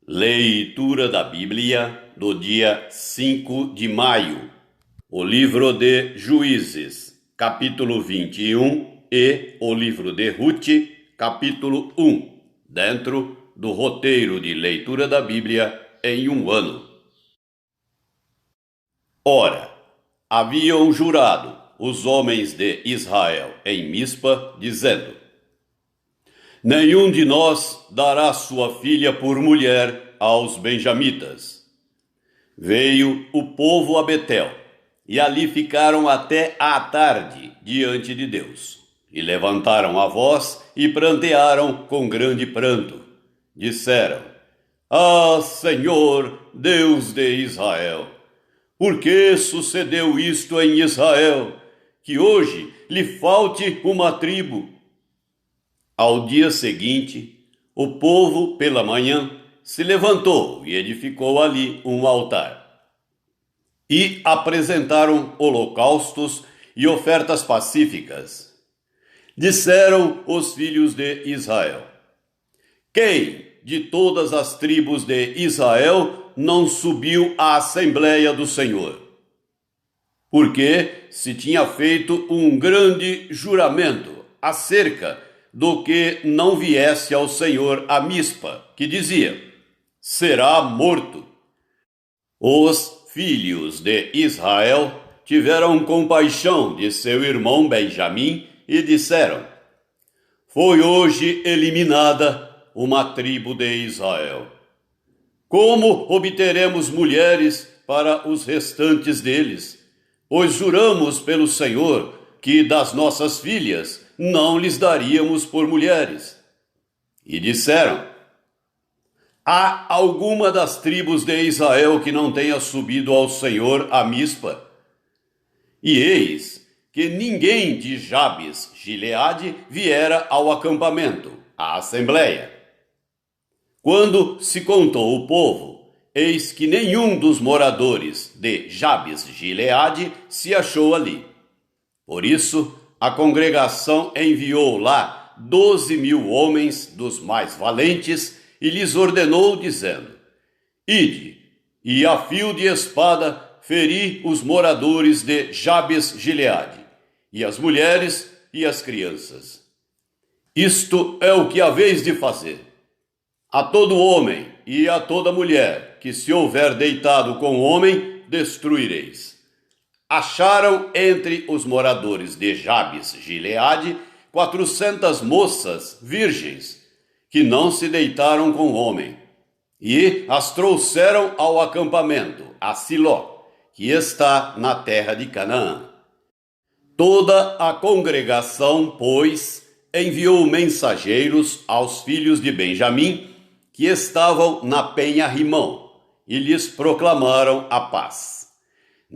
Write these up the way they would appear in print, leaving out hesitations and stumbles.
Leitura da Bíblia do dia 5 de maio. O livro de Juízes, capítulo 21 e o livro de Ruth, capítulo 1, dentro do roteiro de leitura da Bíblia em um ano. Ora, haviam jurado os homens de Israel em Mispa, dizendo: nenhum de nós dará sua filha por mulher aos benjamitas. Veio o povo a Betel, e ali ficaram até à tarde diante de Deus. E levantaram a voz e prantearam com grande pranto. Disseram: Ah, Senhor, Deus de Israel, por que sucedeu isto em Israel, que hoje lhe falte uma tribo? Ao dia seguinte, o povo, pela manhã, se levantou e edificou ali um altar. E apresentaram holocaustos e ofertas pacíficas. Disseram os filhos de Israel: quem de todas as tribos de Israel não subiu à Assembleia do Senhor? Porque se tinha feito um grande juramento acerca do que não viesse ao Senhor a Mispa, que dizia: será morto. Os filhos de Israel tiveram compaixão de seu irmão Benjamim e disseram: foi hoje eliminada uma tribo de Israel. Como obteremos mulheres para os restantes deles? Pois juramos pelo Senhor que das nossas filhas não lhes daríamos por mulheres. E disseram: há alguma das tribos de Israel que não tenha subido ao Senhor a Mispa? E eis que ninguém de Jabes Gileade viera ao acampamento, à assembleia. Quando se contou o povo, eis que nenhum dos moradores de Jabes Gileade se achou ali. Por isso, a congregação enviou lá 12.000 homens dos mais valentes e lhes ordenou, dizendo: ide, e a fio de espada feri os moradores de Jabes Gileade, e as mulheres e as crianças. Isto é o que haveis de fazer. A todo homem e a toda mulher que se houver deitado com homem, destruireis. Acharam entre os moradores de Jabes Gileade 400 moças virgens, que não se deitaram com homem, e as trouxeram ao acampamento, a Siló, que está na terra de Canaã. Toda a congregação, pois, enviou mensageiros aos filhos de Benjamim, que estavam na penha Rimão, e lhes proclamaram a paz.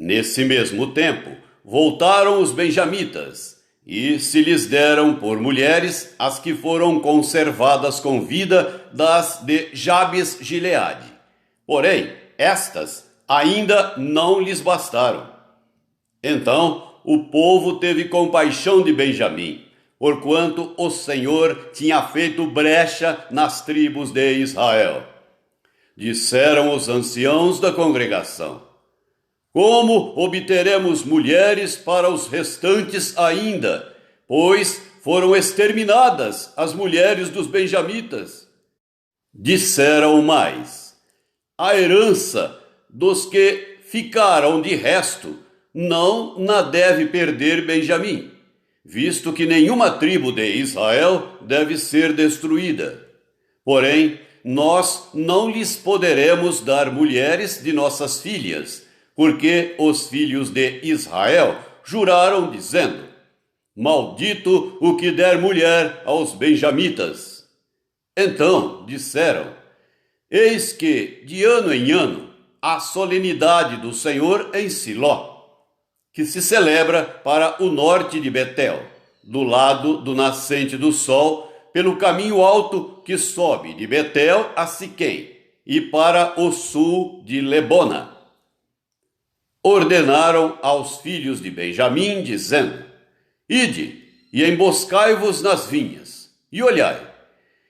Nesse mesmo tempo, voltaram os benjamitas, e se lhes deram por mulheres as que foram conservadas com vida das de Jabes Gileade. Porém, estas ainda não lhes bastaram. Então o povo teve compaixão de Benjamim, porquanto o Senhor tinha feito brecha nas tribos de Israel. Disseram os anciãos da congregação: como obteremos mulheres para os restantes ainda, pois foram exterminadas as mulheres dos benjamitas? Disseram mais: a herança dos que ficaram de resto não na deve perder Benjamim, visto que nenhuma tribo de Israel deve ser destruída. Porém, nós não lhes poderemos dar mulheres de nossas filhas, porque os filhos de Israel juraram, dizendo: maldito o que der mulher aos benjamitas. Então disseram: eis que, de ano em ano, a solenidade do Senhor em Siló, que se celebra para o norte de Betel, do lado do nascente do sol, pelo caminho alto que sobe de Betel a Siquém, e para o sul de Lebona. Ordenaram aos filhos de Benjamim, dizendo: ide, e emboscai-vos nas vinhas, e olhai,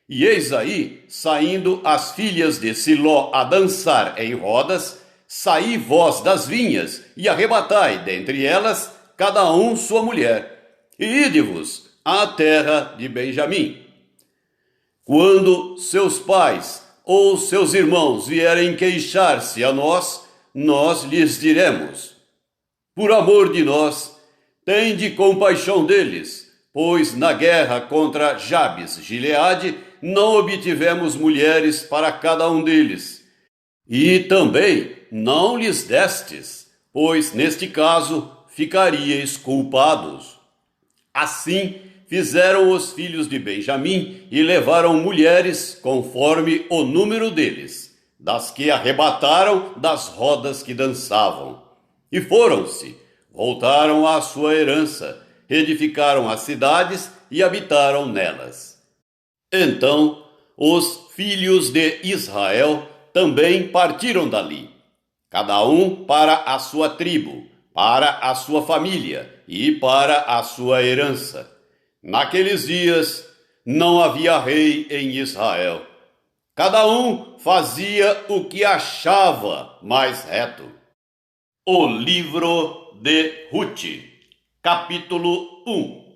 E eis aí, saindo as filhas de Siló a dançar em rodas, saí vós das vinhas, e arrebatai dentre elas cada um sua mulher, e ide-vos à terra de Benjamim. Quando seus pais ou seus irmãos vierem queixar-se a nós, nós lhes diremos: por amor de nós, tende compaixão deles, pois na guerra contra Jabes Gileade não obtivemos mulheres para cada um deles. E também não lhes destes, pois neste caso ficaríeis culpados. Assim fizeram os filhos de Benjamim e levaram mulheres conforme o número deles, das que arrebataram das rodas que dançavam. E foram-se, voltaram à sua herança, edificaram as cidades e habitaram nelas. Então os filhos de Israel também partiram dali, cada um para a sua tribo, para a sua família e para a sua herança. Naqueles dias não havia rei em Israel. Cada um fazia o que achava mais reto. O livro de Ruth, capítulo 1.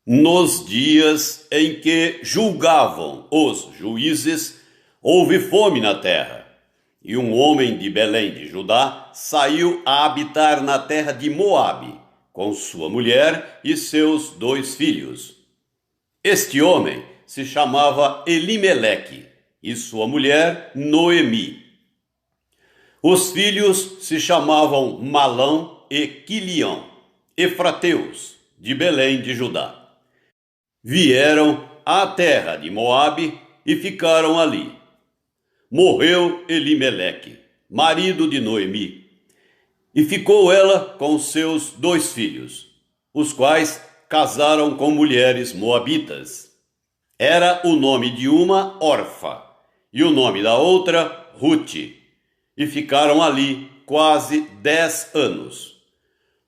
Nos dias em que julgavam os juízes, houve fome na terra, e um homem de Belém de Judá saiu a habitar na terra de Moabe, com sua mulher e seus 2 filhos. Este homem se chamava Elimeleque, e sua mulher Noemi. Os filhos se chamavam Malão e Quilião, efrateus, de Belém de Judá. Vieram à terra de Moabe e ficaram ali. Morreu Elimeleque, marido de Noemi, e ficou ela com seus 2 filhos, os quais casaram com mulheres moabitas. Era o nome de uma Orfa, e o nome da outra Ruth, e ficaram ali quase 10 anos.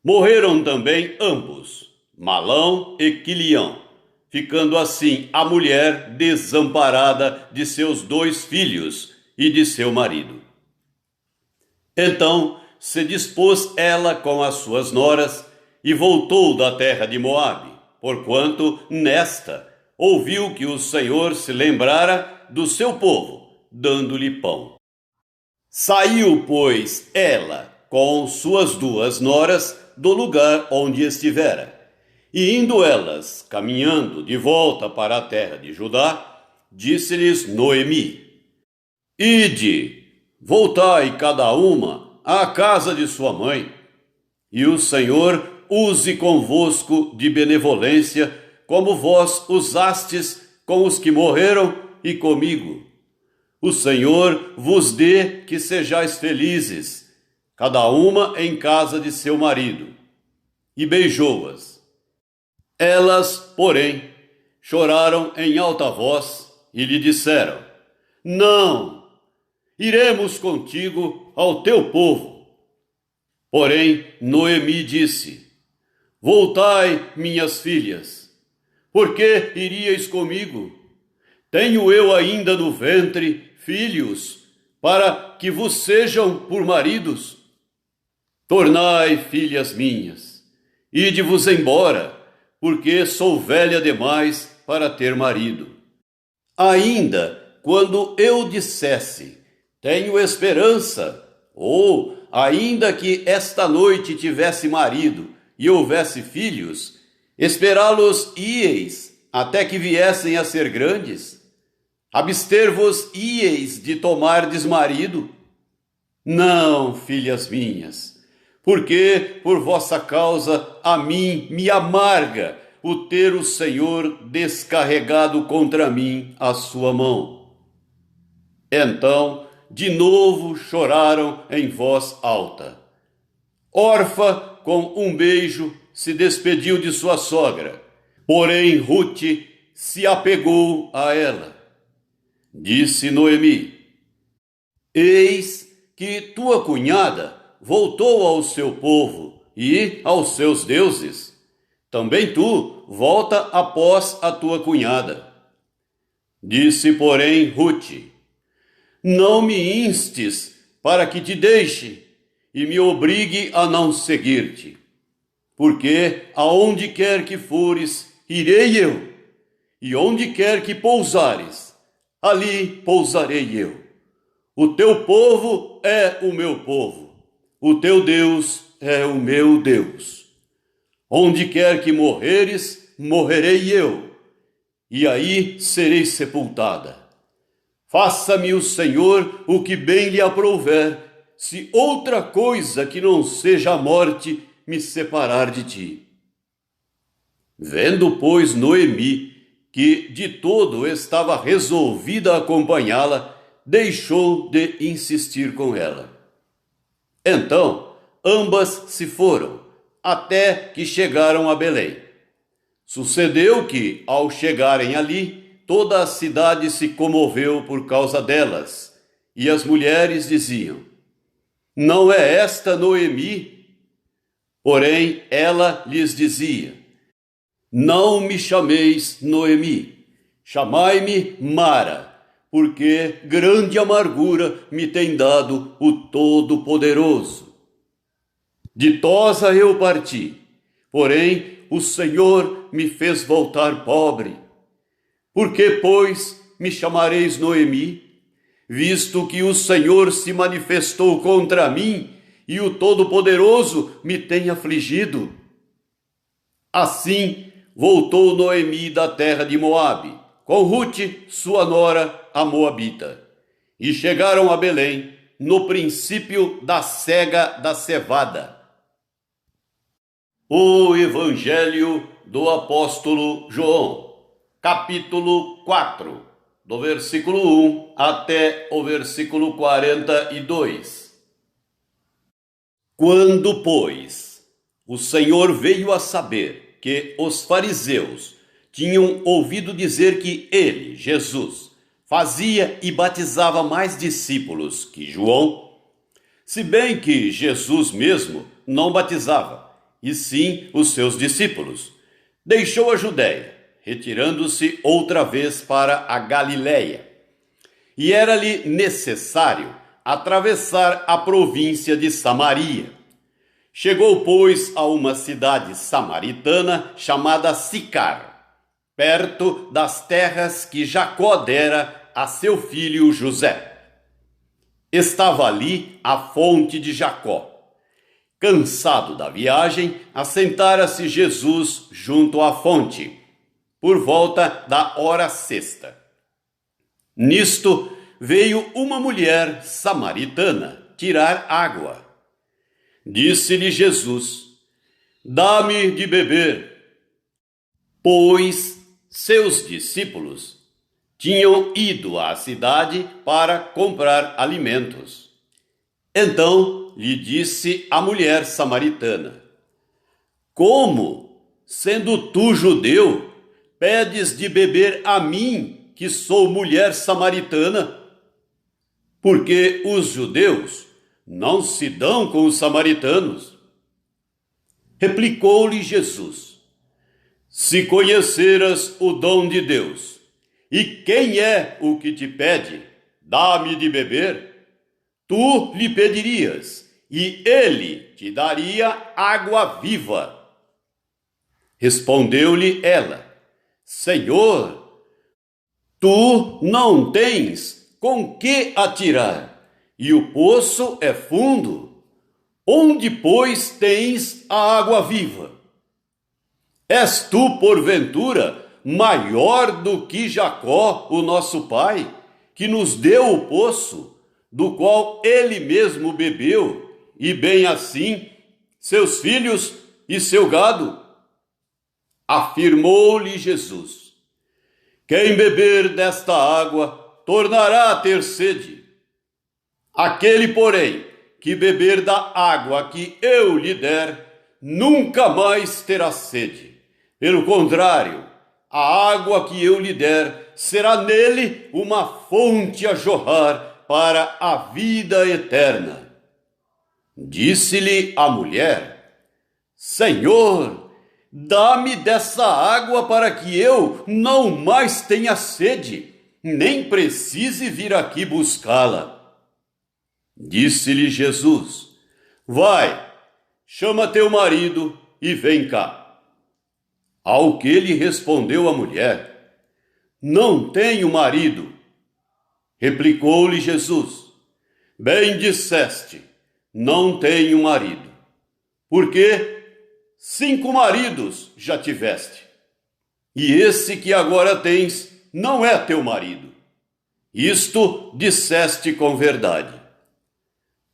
Morreram também ambos, Malão e Quilião, ficando assim a mulher desamparada de seus 2 filhos e de seu marido. Então se dispôs ela com as suas noras e voltou da terra de Moabe, porquanto nesta ouviu que o Senhor se lembrara do seu povo, dando-lhe pão. Saiu, pois, ela com suas 2 noras do lugar onde estivera, e indo elas caminhando de volta para a terra de Judá, disse-lhes Noemi: ide, voltai cada uma à casa de sua mãe, e o Senhor use convosco de benevolência, como vós usastes com os que morreram e comigo. O Senhor vos dê que sejais felizes, cada uma em casa de seu marido. E beijou-as. Elas, porém, choraram em alta voz e lhe disseram: não, iremos contigo ao teu povo. Porém, Noemi disse: voltai, minhas filhas, por que iríeis comigo? Tenho eu ainda no ventre filhos, para que vos sejam por maridos? Tornai, filhas minhas, ide-vos embora, porque sou velha demais para ter marido. Ainda quando eu dissesse, tenho esperança, ou ainda que esta noite tivesse marido e houvesse filhos, esperá-los ieis até que viessem a ser grandes? Abster-vos ieis de tomardes marido? Não, filhas minhas, porque por vossa causa a mim me amarga o ter o Senhor descarregado contra mim a sua mão. Então, de novo choraram em voz alta. Orfa, com um beijo, se despediu de sua sogra, porém Ruth se apegou a ela. Disse Noemi: eis que tua cunhada voltou ao seu povo e aos seus deuses. Também tu volta após a tua cunhada. Disse, porém, Rute: não me instes para que te deixe e me obrigue a não seguir-te, porque aonde quer que fores, irei eu, e onde quer que pousares, ali pousarei eu. O teu povo é o meu povo, o teu Deus é o meu Deus. Onde quer que morreres, morrerei eu, e aí serei sepultada. Faça-me o Senhor o que bem lhe aprouver, se outra coisa que não seja a morte me separar de ti. Vendo, pois, Noemi que de todo estava resolvida a acompanhá-la, deixou de insistir com ela. Então, ambas se foram, até que chegaram a Belém. Sucedeu que, ao chegarem ali, toda a cidade se comoveu por causa delas, e as mulheres diziam: não é esta Noemi? Porém, ela lhes dizia: não me chameis Noemi, chamai-me Mara, porque grande amargura me tem dado o Todo-Poderoso. Ditosa eu parti, porém o Senhor me fez voltar pobre. Por que, pois, me chamareis Noemi, visto que o Senhor se manifestou contra mim e o Todo-Poderoso me tem afligido? Assim voltou Noemi da terra de Moabe, com Rute, sua nora, a Moabita, e chegaram a Belém no princípio da cega da cevada. O Evangelho do Apóstolo João, capítulo 4, do versículo 1 até o versículo 42. Quando, pois, o Senhor veio a saber que os fariseus tinham ouvido dizer que ele, Jesus, fazia e batizava mais discípulos que João, se bem que Jesus mesmo não batizava, e sim os seus discípulos, deixou a Judéia, retirando-se outra vez para a Galiléia. E era-lhe necessário atravessar a província de Samaria. Chegou, pois, a uma cidade samaritana chamada Sicar, perto das terras que Jacó dera a seu filho José. Estava ali a fonte de Jacó. Cansado da viagem, assentara-se Jesus junto à fonte, por volta da hora sexta. Nisto veio uma mulher samaritana tirar água. Disse-lhe Jesus: dá-me de beber. Pois seus discípulos tinham ido à cidade para comprar alimentos. Então lhe disse a mulher samaritana: como, sendo tu judeu, pedes de beber a mim, que sou mulher samaritana? Porque os judeus não se dão com os samaritanos. Replicou-lhe Jesus: se conheceras o dom de Deus, e quem é o que te pede, dá-me de beber, tu lhe pedirias, e ele te daria água viva. Respondeu-lhe ela: Senhor, tu não tens com que atirar, e o poço é fundo. Onde, pois, tens a água viva? És tu, porventura, maior do que Jacó, o nosso pai, que nos deu o poço, do qual ele mesmo bebeu, e bem assim seus filhos e seu gado? Afirmou-lhe Jesus: quem beber desta água tornará a ter sede. Aquele, porém, que beber da água que eu lhe der, nunca mais terá sede. Pelo contrário, a água que eu lhe der será nele uma fonte a jorrar para a vida eterna. Disse-lhe a mulher: Senhor, dá-me dessa água para que eu não mais tenha sede, nem precise vir aqui buscá-la. Disse-lhe Jesus: vai, chama teu marido e vem cá. Ao que lhe respondeu a mulher: não tenho marido. Replicou-lhe Jesus: bem disseste, não tenho marido, porque 5 maridos já tiveste, e esse que agora tens não é teu marido. Isto disseste com verdade.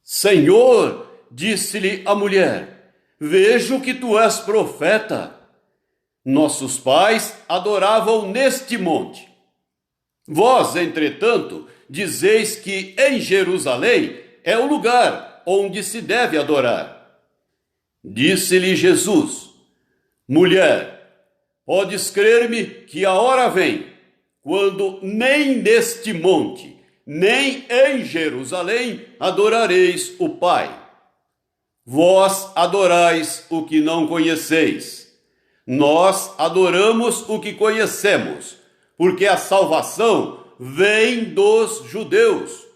Senhor, disse-lhe a mulher, vejo que tu és profeta. Nossos pais adoravam neste monte. Vós, entretanto, dizeis que em Jerusalém é o lugar onde se deve adorar. Disse-lhe Jesus: mulher, podes crer-me que a hora vem, quando nem neste monte, nem em Jerusalém adorareis o Pai. Vós adorais o que não conheceis. Nós adoramos o que conhecemos, porque a salvação vem dos judeus.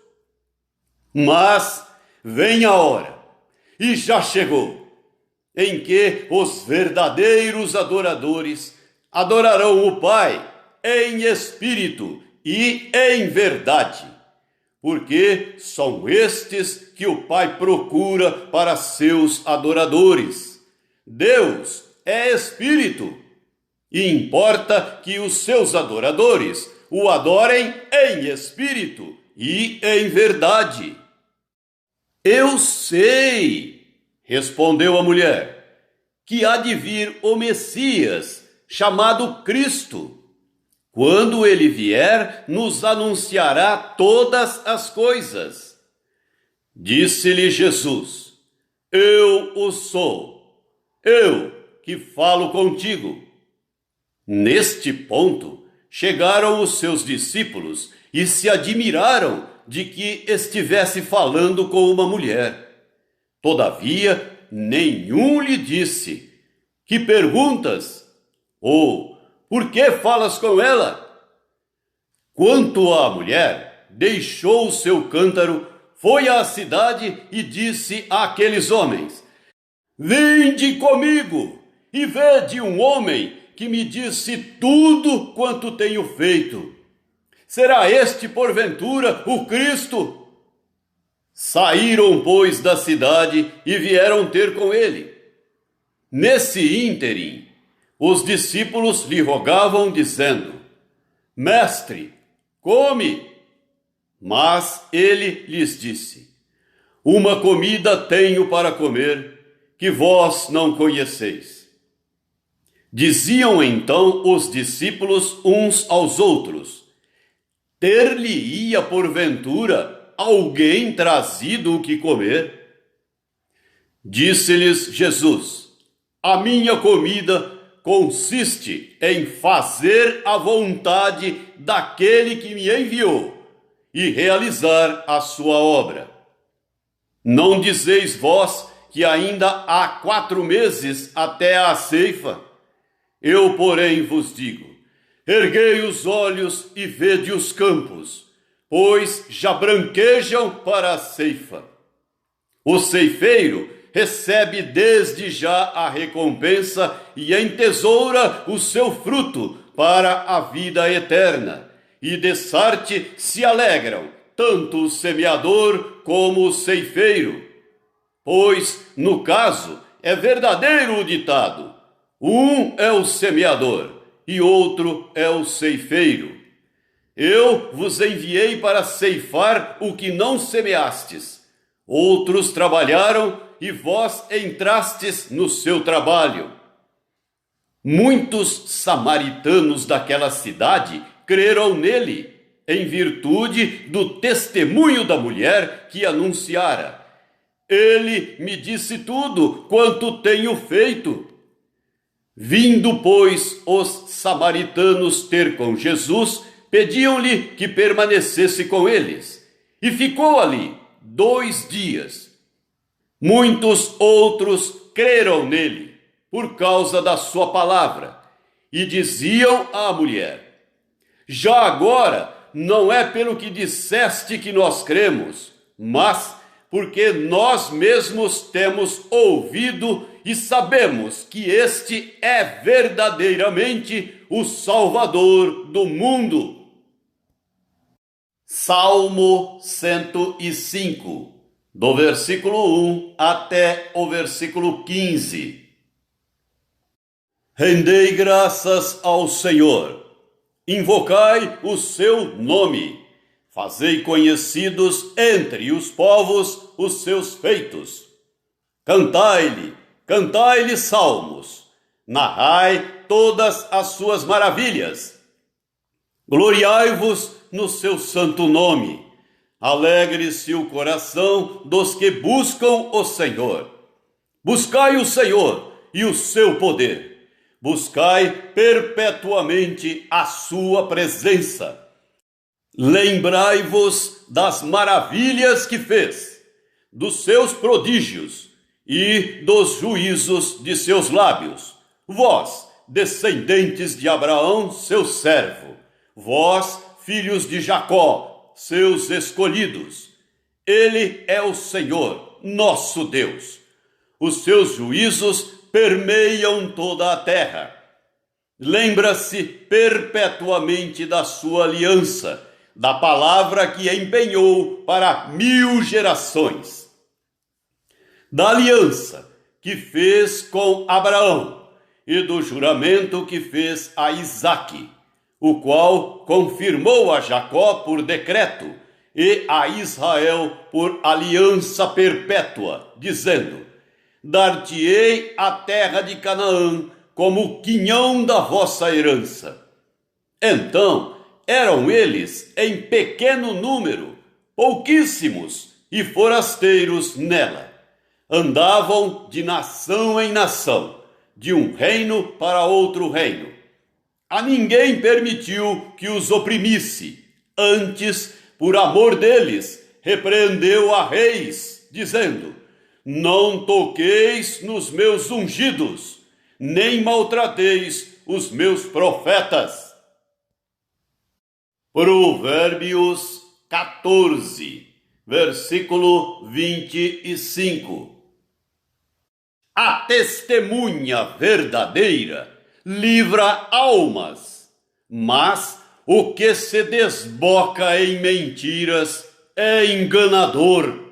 Mas vem a hora, e já chegou, em que os verdadeiros adoradores adorarão o Pai em espírito e em verdade, porque são estes que o Pai procura para seus adoradores. Deus é espírito, e importa que os seus adoradores o adorem em espírito e em verdade. Eu sei, respondeu a mulher, que há de vir o Messias, chamado Cristo. Quando ele vier, nos anunciará todas as coisas. Disse-lhe Jesus: eu o sou, eu que falo contigo. Neste ponto, chegaram os seus discípulos e se admiraram de que estivesse falando com uma mulher. Todavia, nenhum lhe disse: que perguntas? Ou por que falas com ela? Quanto à mulher, deixou o seu cântaro, foi à cidade e disse àqueles homens: vinde comigo e vede um homem que me disse tudo quanto tenho feito. Será este, porventura, o Cristo? Saíram, pois, da cidade e vieram ter com ele. Nesse ínterim, os discípulos lhe rogavam, dizendo: mestre, come. Mas ele lhes disse: uma comida tenho para comer, que vós não conheceis. Diziam então os discípulos uns aos outros: ter-lhe-ia porventura alguém trazido o que comer? Disse-lhes Jesus: a minha comida consiste em fazer a vontade daquele que me enviou e realizar a sua obra. Não dizeis vós que ainda há 4 meses até a ceifa? Eu, porém, vos digo: erguei os olhos e vede os campos, pois já branquejam para a ceifa. O ceifeiro recebe desde já a recompensa e entesoura o seu fruto para a vida eterna. E de sorte se alegram tanto o semeador como o ceifeiro. Pois, no caso, é verdadeiro o ditado: um é o semeador e outro é o ceifeiro. Eu vos enviei para ceifar o que não semeastes. Outros trabalharam e vós entrastes no seu trabalho. Muitos samaritanos daquela cidade creram nele, em virtude do testemunho da mulher que anunciara: ele me disse tudo quanto tenho feito. Vindo, pois, os samaritanos ter com Jesus, pediam-lhe que permanecesse com eles, e ficou ali 2 dias. Muitos outros creram nele, por causa da sua palavra, e diziam à mulher: já agora não é pelo que disseste que nós cremos, mas porque nós mesmos temos ouvido e sabemos que este é verdadeiramente o Salvador do mundo. Salmo 105, do versículo 1 até o versículo 15. Rendei graças ao Senhor, invocai o seu nome, fazei conhecidos entre os povos os seus feitos. Cantai-lhe salmos, narrai todas as suas maravilhas. Gloriai-vos no seu santo nome, alegre-se o coração dos que buscam o Senhor. Buscai o Senhor e o seu poder. Buscai perpetuamente a sua presença. Lembrai-vos das maravilhas que fez, dos seus prodígios e dos juízos de seus lábios. Vós, descendentes de Abraão, seu servo, vós, filhos de Jacó, seus escolhidos. Ele é o Senhor, nosso Deus. Os seus juízos permeiam toda a terra. Lembra-se perpetuamente da sua aliança, da palavra que empenhou para 1000 gerações. Da aliança que fez com Abraão e do juramento que fez a Isaque, o qual confirmou a Jacó por decreto e a Israel por aliança perpétua, dizendo: dar-te-ei a terra de Canaã como quinhão da vossa herança. Então eram eles em pequeno número, pouquíssimos e forasteiros nela. Andavam de nação em nação, de um reino para outro reino. A ninguém permitiu que os oprimisse. Antes, por amor deles, repreendeu a reis, dizendo: não toqueis nos meus ungidos, nem maltrateis os meus profetas. Provérbios 14, versículo 25. A testemunha verdadeira livra almas, mas o que se desboca em mentiras é enganador.